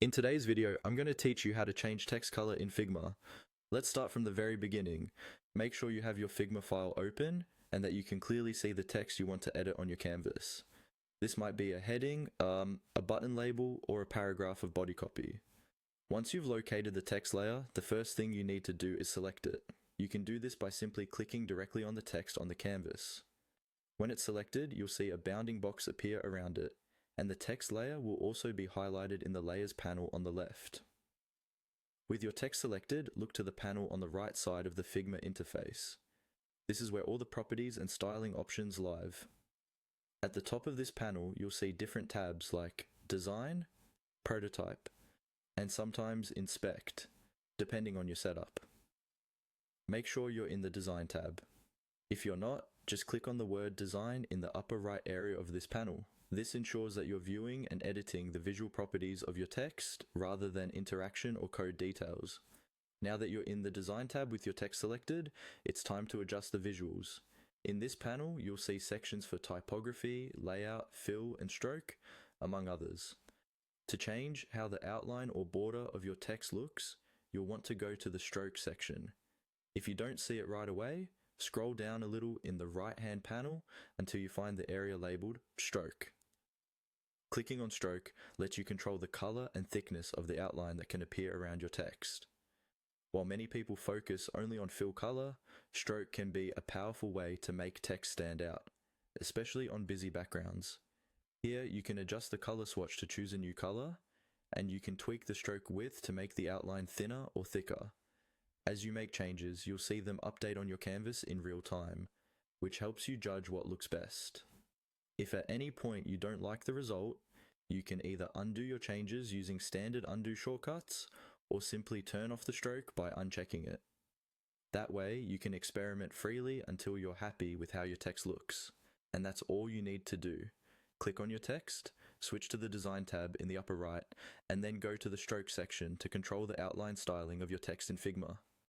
In today's video, I'm going to teach you how to change text color in Figma. Let's start from the very beginning. Make sure you have your Figma file open and that you can clearly see the text you want to edit on your canvas. This might be a heading, a button label, or a paragraph of body copy. Once you've located the text layer, the first thing you need to do is select it. You can do this by simply clicking directly on the text on the canvas. When it's selected, you'll see a bounding box appear around it, and the text layer will also be highlighted in the Layers panel on the left. With your text selected, look to the panel on the right side of the Figma interface. This is where all the properties and styling options live. At the top of this panel, you'll see different tabs like Design, Prototype, and sometimes Inspect, depending on your setup. Make sure you're in the Design tab. If you're not, just click on the word Design in the upper right area of this panel. This ensures that you're viewing and editing the visual properties of your text rather than interaction or code details. Now that you're in the Design tab with your text selected, it's time to adjust the visuals. In this panel, you'll see sections for typography, layout, fill, and stroke, among others. To change how the outline or border of your text looks, you'll want to go to the stroke section. If you don't see it right away, scroll down a little in the right-hand panel until you find the area labeled Stroke. Clicking on Stroke lets you control the color and thickness of the outline that can appear around your text. While many people focus only on fill color, Stroke can be a powerful way to make text stand out, especially on busy backgrounds. Here you can adjust the color swatch to choose a new color, and you can tweak the stroke width to make the outline thinner or thicker. As you make changes, you'll see them update on your canvas in real time, which helps you judge what looks best. If at any point you don't like the result, you can either undo your changes using standard undo shortcuts, or simply turn off the stroke by unchecking it. That way, you can experiment freely until you're happy with how your text looks. And that's all you need to do. Click on your text, switch to the Design tab in the upper right, and then go to the Stroke section to control the outline styling of your text in Figma.